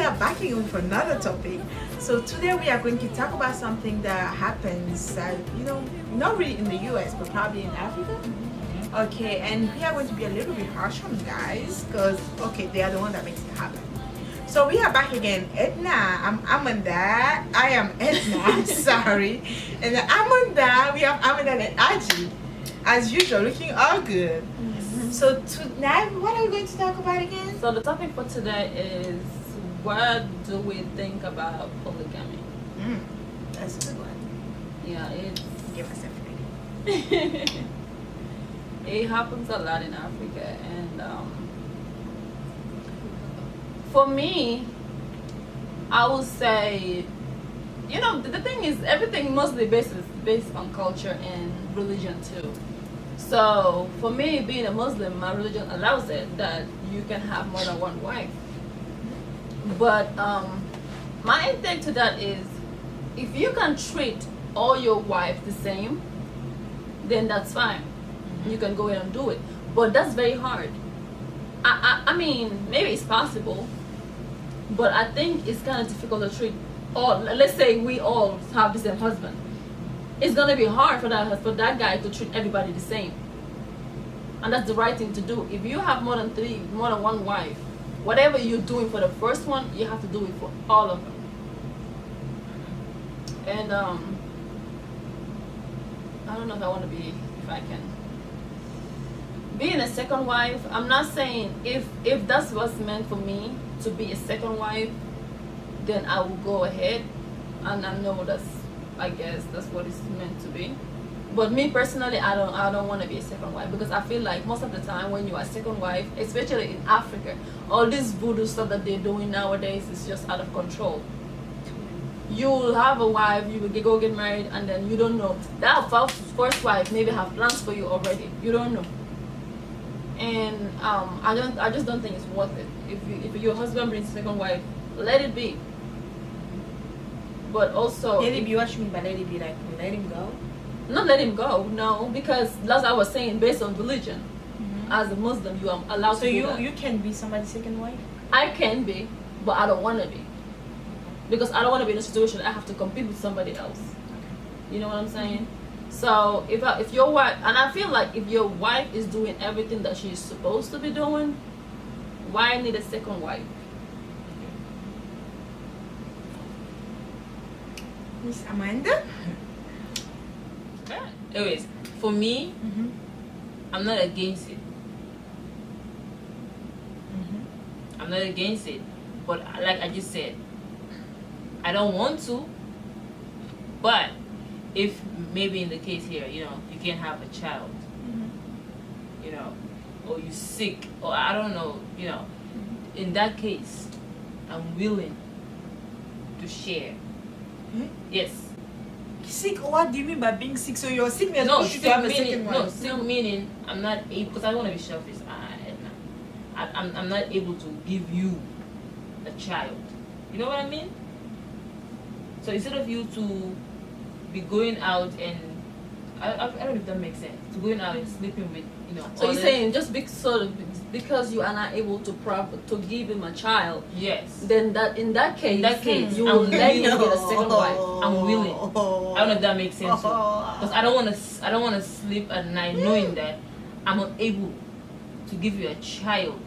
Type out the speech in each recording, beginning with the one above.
are back again for another topic. So today we are going to talk about something that happens, not really in the US, but probably in Africa. Okay, and we are going to be a little bit harsh on guys because, okay, they are the one that makes it happen. So we are back again. Edna, I'm Amanda. I am Edna, sorry. And Amanda, we have Amanda and Aji. As usual, looking all good. So tonight, what are we going to talk about again? So the topic for today is, what do we think about polygamy? That's a good one. Yeah, it's Give us everything. it happens a lot in Africa, and for me, I would say, the thing is, everything mostly based on culture and religion too. So for me, being a Muslim, my religion allows it that you can have more than one wife. But my intake to that is, if you can treat all your wives the same, then that's fine. You can go ahead and do it. But that's very hard. I mean, maybe it's possible, but I think it's kind of difficult to treat all. Let's say we all have the same husband. It's gonna be hard for that guy to treat everybody the same, and that's the right thing to do. If you have more than one wife, whatever you're doing for the first one, you have to do it for all of them. And I don't know if I can. Being a second wife, I'm not saying if that's what's meant for me to be a second wife, then I will go ahead, and I know I guess that's what it's meant to be. But me personally, I don't want to be a second wife, because I feel like most of the time when you are a second wife, especially in Africa, all this voodoo stuff that they're doing nowadays is just out of control. You'll have a wife, you will go get married, and then you don't know that first wife maybe have plans for you already. You don't know. And I just don't think it's worth it. If your husband brings a second wife, let it be. But also, Let it be. What you mean by let it be? Like let him go? Not let him go, no, because that's what I was saying. Based on religion, as a Muslim, you are allowed to do that. So you can be somebody's second wife? I can be, but I don't want to be, because I don't want to be in a situation I have to compete with somebody else. You know what I'm saying? So if your wife, and I feel like if your wife is doing everything that she's supposed to be doing, why need a second wife? Miss Amanda? Anyways, for me, I'm not against it. I'm not against it, but like I just said, I don't want to. But if maybe in the case here, you can't have a child, or you're sick, or I don't know, in that case, I'm willing to share. Yes. Sick? What do you mean by being sick? So you're sick? No, you to have a second no, wife? still meaning I'm not able, because I don't want to be selfish. I'm not able to give you a child. You know what I mean? So instead of you to be going out and I don't know if that makes sense. To going out and sleeping with So you're saying just because you are not able to give him a child, yes. then in that case, you I'm will let him willing. get a second wife. I'm willing. I don't know if that makes sense. Because I don't want to sleep at night knowing that I'm unable to give you a child.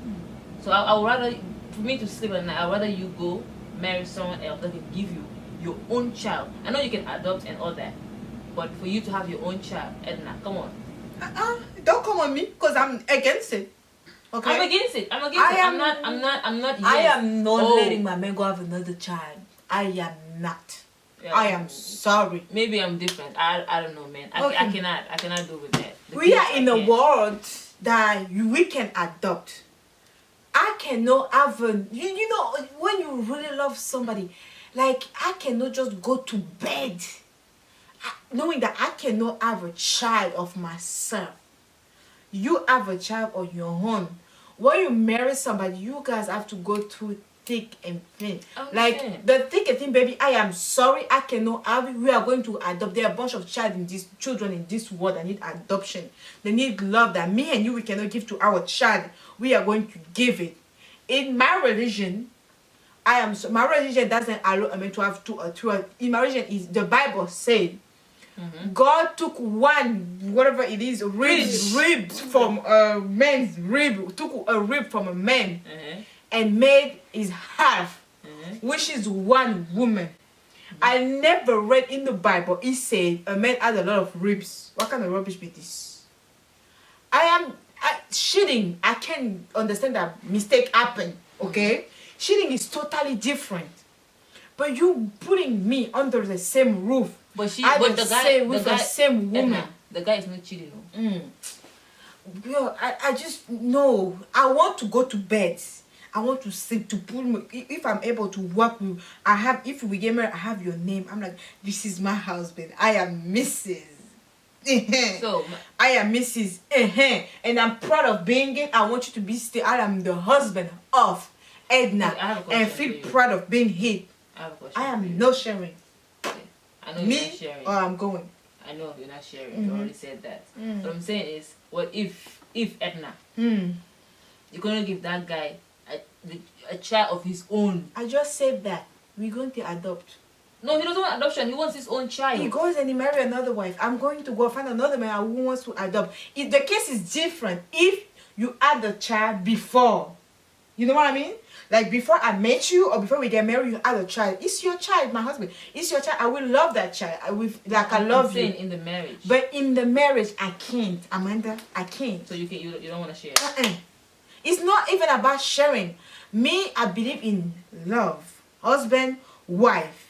So I would rather, for me to sleep at night, I'd rather you go marry someone else that can give you your own child. I know you can adopt and all that, but for you to have your own child, Edna, come on. Don't come on me, because I'm against it. Okay? I'm against it. I'm not. Yes. I am not Oh. letting my man go have another child. I am not. Yeah. I am sorry. Maybe I'm different. I don't know, man. I cannot do with that. We are in a world that we can adopt. I cannot have you know when you really love somebody, like I cannot just go to bed knowing that I cannot have a child of myself. You have a child on your own. When you marry somebody, you guys have to go through thick and thin. Like the thick and thin, baby, I am sorry, I cannot have it. We are going to adopt. There are a bunch of children in this world that need adoption. They need love that me and you we cannot give to our child. We are going to give it. In my religion, I am so, my religion doesn't allow a man to have two or three. In my religion, is the Bible said God took one, whatever it is, ribs from a man's rib, took a rib from a man and made his half, which is one woman. I never read in the Bible it said a man had a lot of ribs. What kind of rubbish be this? Cheating, I can understand that mistake happened, okay? Cheating is totally different. But you putting me under the same roof, but the same woman. The guy is not cheating. Yo, I just no. I want to go to bed. I want to sleep, to pull me. If I'm able to work with, if we get married, I have your name. I'm like, this is my husband. I am Mrs. So I am Mrs. And I'm proud of being it. I want you to be still. I am the husband of Edna, and feel proud of being it. I am not sharing. I know you're not sharing. Or I'm going. I know you're not sharing. You already said that. What I'm saying is, what if Edna, you're gonna give that guy a child of his own? I just said that we're going to adopt. No, he doesn't want adoption. He wants his own child. He goes and he marries another wife. I'm going to go find another man who wants to adopt. If the case is different, if you had the child before, you know what I mean? Like before I met you or before we get married, you had a child. It's your child, my husband. It's your child. I will love that child. I love you. In the marriage. But in the marriage, I can't, Amanda. I can't. So you don't want to share. It's not even about sharing. Me, I believe in love. Husband, wife.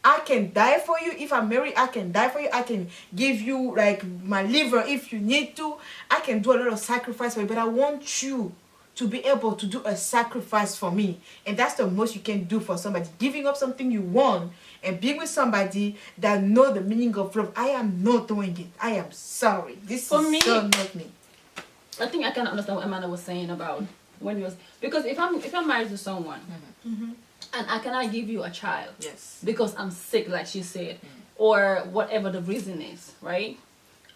I can die for you. If I'm married, I can die for you. I can give you like my liver if you need to. I can do a lot of sacrifice for you. But I want you to be able to do a sacrifice for me. And that's the most you can do for somebody. Giving up something you want and being with somebody that know the meaning of love. I am not doing it. I am sorry. This for is me, so not me. I think I can understand what Amanda was saying about when he was, because if I'm married to someone and I cannot give you a child, yes, because I'm sick, like she said, or whatever the reason is, right?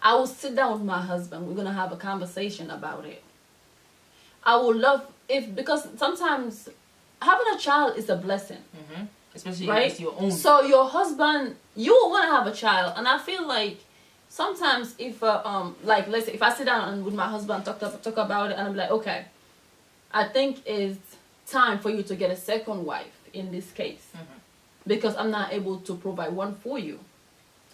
I will sit down with my husband. We're gonna have a conversation about it. I would love because sometimes having a child is a blessing, especially right? if it's your own. So your husband, you want to have a child, and I feel like sometimes if like let's say if I sit down and with my husband talk about it, and I'm like, okay, I think it's time for you to get a second wife in this case, because I'm not able to provide one for you.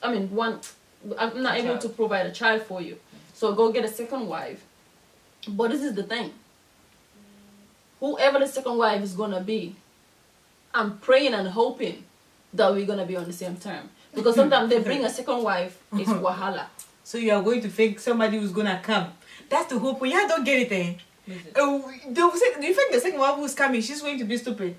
I'm not able to provide a child for you. So go get a second wife. But this is the thing. Whoever the second wife is gonna be, I'm praying and hoping that we're gonna be on the same term. Because sometimes they bring a second wife, it's wahala. So you are going to fake somebody who's gonna come. That's the hope. Yeah, don't get it, eh? Do you think the second wife who's coming, she's going to be stupid?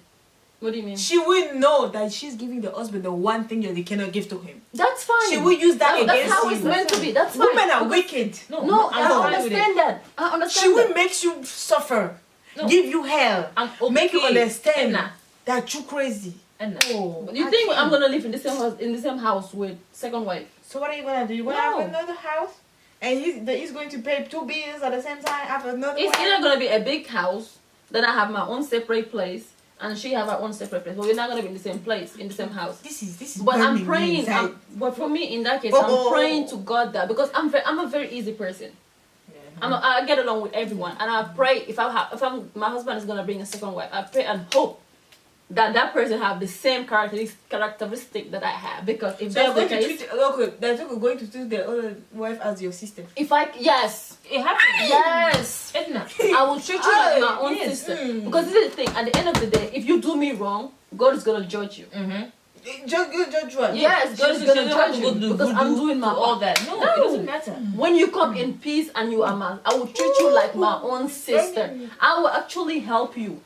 What do you mean? She will know that she's giving the husband the one thing that they cannot give to him. That's fine. She will use that against That's how you. it's meant to be. That's fine. Women are wicked. No, I understand that. I understand. She will make you suffer, give you hell, make you understand that you crazy. Oh, you think I'm gonna live in the same house with second wife? So what are you gonna do? You gonna have another house, and he's going to pay 2 bills at the same time. Have another. It's either gonna be a big house, then I have my own separate place, and she have her own separate place. But we're not gonna be in the same place, in the same house. This is. But I'm praying. But for me, in that case, I'm praying to God that because I'm a very easy person. I get along with everyone, and I pray if my husband is gonna bring a second wife, I pray and hope that person have the same characteristic that I have, because if that's the case, they're going to treat their other wife as your sister. If it happens. Yes, Edna, I will treat you like my own sister. Because this is the thing. At the end of the day, if you do me wrong, God is gonna judge you. Judge what? Yes, God is gonna judge you because I'm doing my all that. No, it doesn't matter. When you come in peace and you are mine, I will treat you like my own sister. I will actually help you.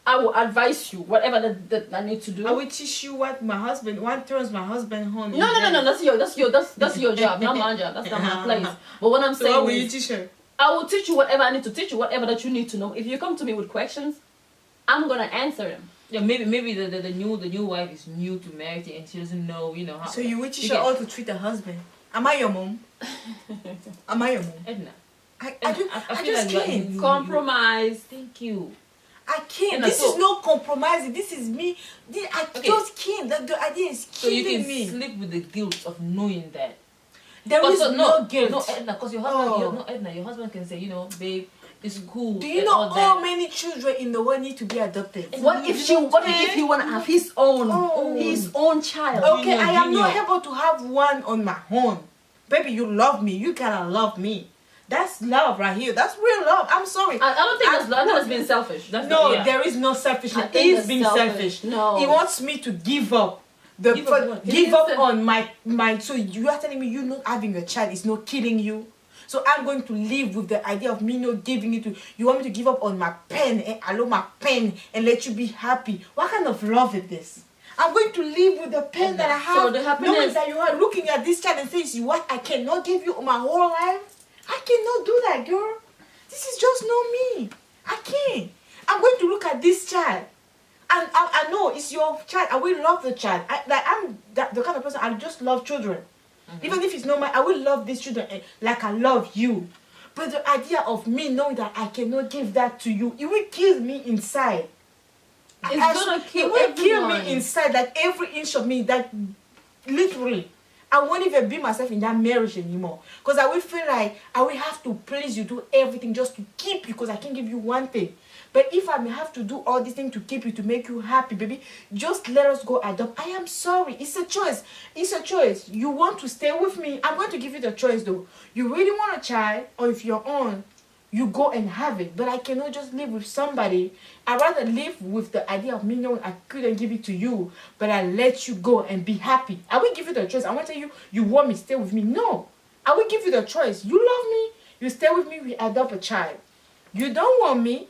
I will advise you whatever that I need to do. I will teach you what turns my husband on. No. That's your job, not my job. That's not my place. But what I'm saying what will you teach her? I will teach you whatever I need to teach you, whatever that you need to know. If you come to me with questions, I'm gonna answer them. Yeah, maybe the new wife is new to marriage and she doesn't know, how. So you will teach her how to treat her husband. Am I your mom? Am I your mom? Edna. I just like can't. Compromise. Thank you. I can't. And This so- is no compromising. This is me. I Okay. just can't. The idea is So you killing can me. sleep with the guilt of knowing that. There is no guilt. No, Edna, because your husband, Oh. no, Edna, your husband can say, you know, babe, it's cool. Do you and know all how that. many children in the world need to be adopted? What if he wanna have his own child? Okay, Junior, I am not junior. able to have one on my own. Baby, you love me. You gotta love me. That's love right here. That's real love. I'm sorry. I don't think that's love. I think that's being selfish. That's No, yeah. there is no selfishness. I think He's that's being selfish. selfish. No. He wants me to give up. Give up what? Give It up is on my. So you are telling me you not having a child is not killing you. So I'm going to live with the idea of me not giving it to you. Want me to give up on my pen and allow my pen and let you be happy? What kind of love is this? I'm going to live with the pen that I have. So the happiness- knowing that you are looking at this child and saying, "What I cannot give you my whole life. I cannot do that, girl. This is just not me. I can't. I'm going to look at this child." And I know it's your child. I will love the child. I'm the kind of person I just love children. Even if it's not mine, I will love these children like I love you. But the idea of me knowing that I cannot give that to you, it will kill me inside. It's gonna kill It will kill everyone. me inside, like every inch of me. That literally, I won't even be myself in that marriage anymore. Because I will feel like I will have to please you, do everything just to keep you, because I can't give you one thing. But if I may have to do all these things to keep you, to make you happy, baby, just let us go adopt. I am sorry. It's a choice. It's a choice. You want to stay with me? I'm going to give you the choice, though. You really want a child, or if you're on, you go and have it. But I cannot just live with somebody. I'd rather live with the idea of me knowing I couldn't give it to you, but I let you go and be happy. I will give you the choice. I won't tell you, you want me, stay with me. No. I will give you the choice. You love me, you stay with me, we adopt a child. You don't want me,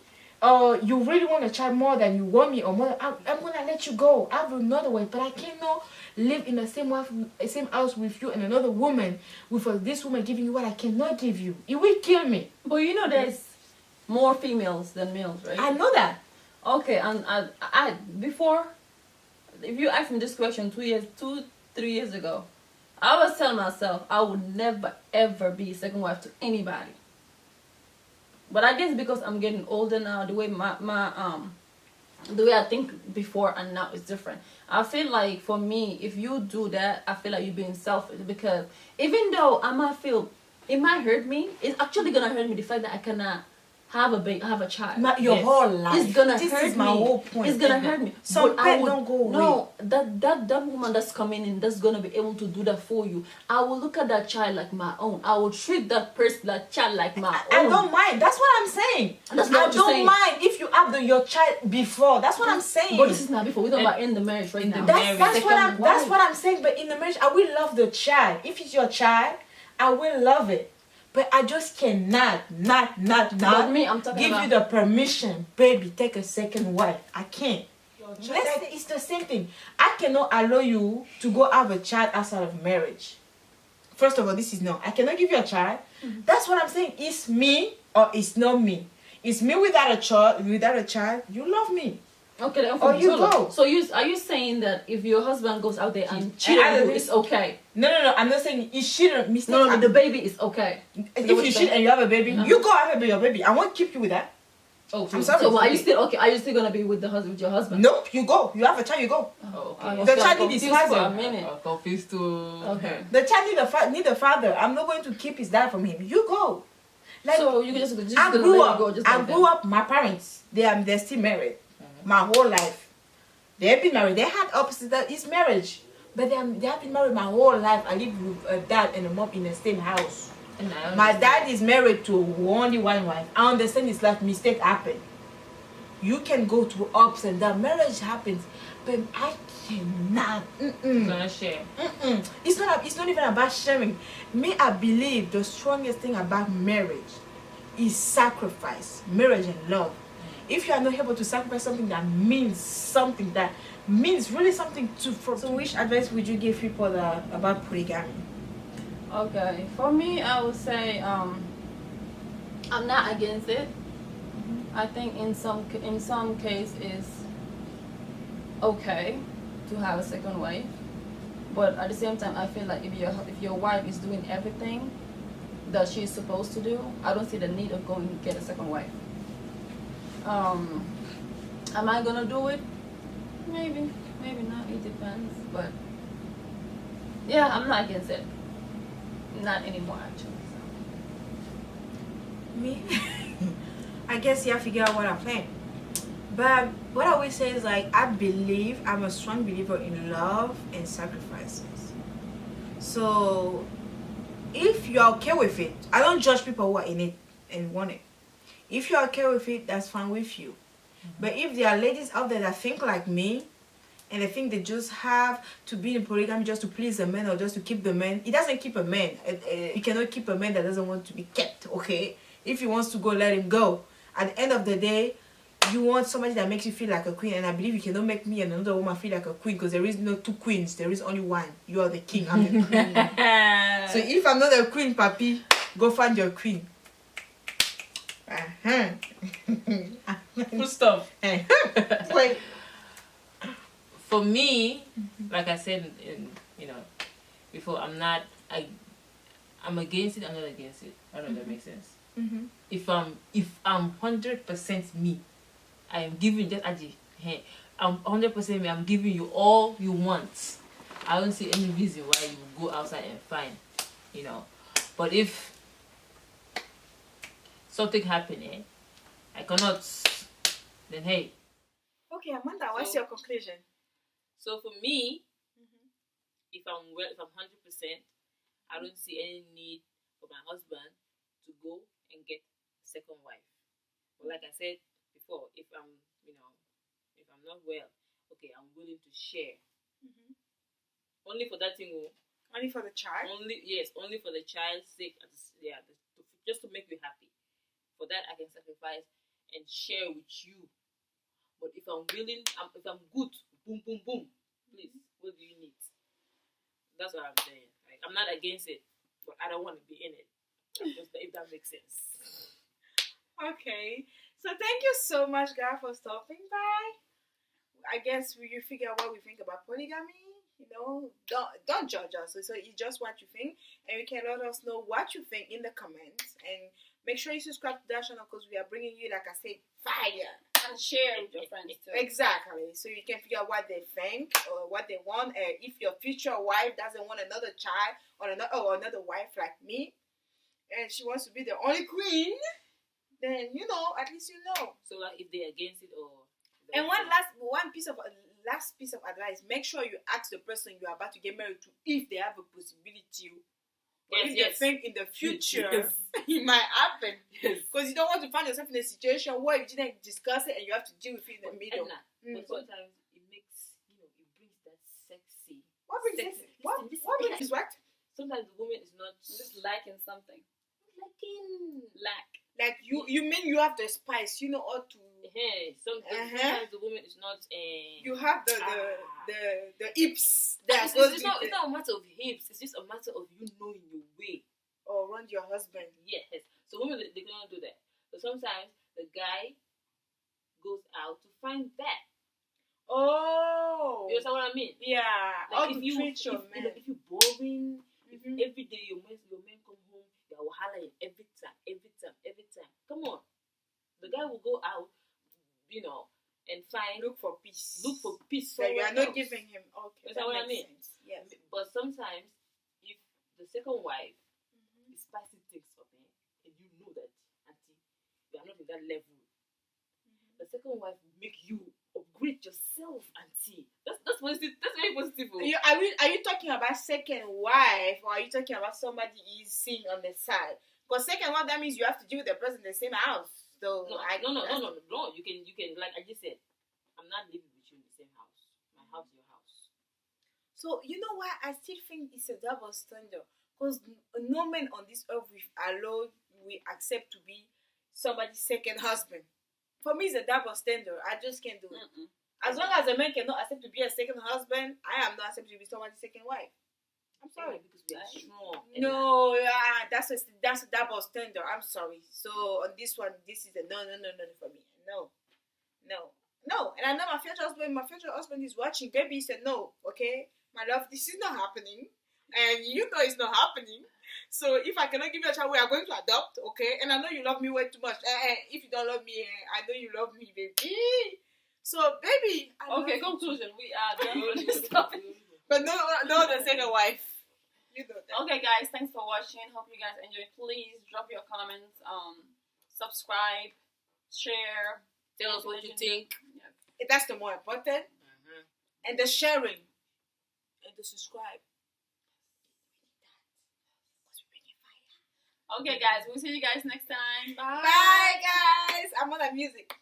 you really want a child more than you want me, or more, I'm gonna let you go. I have another way, but I cannot live in the same house with you and another woman, with this woman giving you what I cannot give you. It will kill me. But you know there's more females than males, right? I know that. Okay, and I before, if you asked me this question 3 years ago, I was telling myself I would never ever be a second wife to anybody. But I guess because I'm getting older now, the way the way I think before and now is different. I feel like for me, if you do that, I feel like you're being selfish, because even though I might feel it might hurt me, it's actually gonna hurt me the fact that I cannot have a child. Your Yes. whole life. It's gonna this hurt is my me. whole point. It's gonna Edna. hurt me. Some But I pain would- don't go away. No, that woman that's coming in, that's gonna be able to do that for you. I will look at that child like my own. I will treat that child like my I own. don't mind. That's what I'm saying. That's not I what you're don't saying. mind if you have your child before. That's what I'm saying. But this is not before. We're talking And- about in the marriage right in the now. marriage. That's Second wife. what I'm saying. But in the marriage, I will love the child. If it's your child, I will love it. But I just cannot, not But me, I'm talking give about- you the permission, baby, take a second wife. I can't. It's the same thing. I cannot allow you to go have a child outside of marriage. First of all, this is no. I cannot give you a child. That's what I'm saying. It's me or it's not me. It's me without a child. Without a child, you love me. Okay, then Or you so, go. So are you saying that if your husband goes out there and Cheat. cheats on you, it's okay? No. I'm not saying you shouldn't mistake. No, the baby is okay. If you shoot and you have a baby, Uh-huh. you go have your baby. I won't keep you with that. Oh, I'm sorry. So are you still okay? Are you still gonna be with with your husband? Nope, you go. You have a child, you go. Oh, okay. I The was child like need his confused for a father. minute. Confused too. Okay. The child need a father. I'm not going to keep his dad from him. You go. Like So you just I gonna grew let up. it go just I like grew that. up. My parents, they're still married. My whole life, they've been married. They had opposite that is marriage, but they have been married my whole life. I live with a dad and a mom in the same house. And I My understand. dad is married to only one wife. I understand it's like mistake happen. You can go through ups and downs. Marriage happens, but I cannot. Gonna share. It's not even about sharing. Me, I believe the strongest thing about marriage is sacrifice, marriage and love. If you are not able to sacrifice something that means really something so which advice would you give people about polygamy? Okay, for me, I would say I'm not against it. I think in some case it's okay to have a second wife, but at the same time, I feel like if your wife is doing everything that she's supposed to do, I don't see the need of going to get a second wife. Am I gonna do it? Maybe, maybe not. It depends. But yeah, I'm not against it. Not anymore, actually. Me, I guess yeah, figure out what I plan. But what I always say is like I'm a strong believer in love and sacrifices. So if you're okay with it, I don't judge people who are in it and want it. If you're okay with it, that's fine with you. But if there are ladies out there that think like me and they think they just have to be in polygamy just to please a man or just to keep the man, it doesn't keep a man. You cannot keep a man that doesn't want to be kept, okay? If he wants to go, let him go. At the end of the day, you want somebody that makes you feel like a queen, and I believe you cannot make me and another woman feel like a queen because there is no two queens, there is only one. You are the king, I'm the queen. So if I'm not a queen, papi, go find your queen. Full stop. Wait. For me, like I said, before, I'm against it. I'm not against it. I don't know if that makes sense. Mm-hmm. If I'm 100% me, I am giving just Aji. Hey, I'm 100% me. I'm giving you all you want. I don't see any reason why you would go outside and find, But if something happen, I cannot. Then hey. Okay, Amanda, what's So- your conclusion? So for me, if I'm 100%, I don't see any need for my husband to go and get a second wife. But like I said before, if I'm not well, okay, I'm willing to share. Only for that thing, Only for the child? only for the child's sake. Just to make you happy. For that, I can sacrifice and share with you. But if I'm willing, if I'm good, boom, boom, boom, please, what do you need? That's what I'm saying. Like, I'm not against it, but I don't want to be in it. Just if that makes sense. Okay. So thank you so much, guys, for stopping by. I guess you figure out what we think about polygamy. Don't judge us. So it's just what you think, and you can let us know what you think in the comments. And make sure you subscribe to that channel because we are bringing you, like I said, fire. And share with your friends too. Exactly. So you can figure out what they think or what they want. If your future wife doesn't want another child or another wife like me, and she wants to be the only queen, then at least you know. So like if they're against it or. And last piece of advice: make sure you ask the person you are about to get married to if they have a possibility. If they think in the future it might happen, because you don't want to find yourself in a situation where you didn't discuss it and you have to deal with it in the middle. But sometimes it makes it brings that sexy. What brings sexy? it? What brings what? Sometimes the woman is not Just liking something. Like you mean you have the spice, how to. Sometimes the woman is not. You have the hips. It's not a matter of hips. It's just a matter of you knowing your way. Or around your husband. Yes. So women they cannot do that. So sometimes the guy goes out to find that. Oh. You understand what I mean? Yeah. Like if you're boring, if every day your men come home, they are hollering every time. Come on. The guy will go out, and look for peace. So you are not giving him. Okay. That's what I mean. Sense. Yes. But sometimes, if the second wife is spicing things up, and you know that, auntie, you are not in that level, the second wife will make you upgrade yourself, auntie. That's positive. That's very positive. Are you talking about second wife, or are you talking about somebody is seeing on the side? Because second wife, that means you have to deal with the person in the same house. So no. You can like I just said, I'm not living with you in the same house. My house is your house. So you know why I still think it's a double standard. Because no man on this earth we accept to be somebody's second husband. For me, it's a double standard. I just can't do it. As long as a man cannot accept to be a second husband, I am not accept to be somebody's second wife. I'm sorry. Because we are strong. No, that's a double standard. I'm sorry. So on this one, this is a no for me. No. And I know my future husband is watching. Baby said no. Okay, my love, this is not happening. and you know it's not happening. So if I cannot give you a child, we are going to adopt, okay? And I know you love me way too much. If you don't love me, I know you love me, baby. So, baby. Okay, conclusion. We are done with this stuff. But no, the second wife. You know that. Okay, guys, thanks for watching. Hope you guys enjoyed. Please drop your comments, subscribe, share. Tell us what you think. Yeah. That's the more important. And the sharing. And the subscribe. Okay, guys, we'll see you guys next time. Bye. Bye, guys. I'm on the music.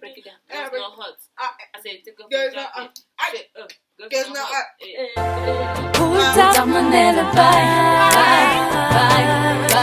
Break it down. Girls not hot. I said, take off Girls your not jacket. hot. Girls Girls not not hot. Who's up, Manila? Bye, bye, bye.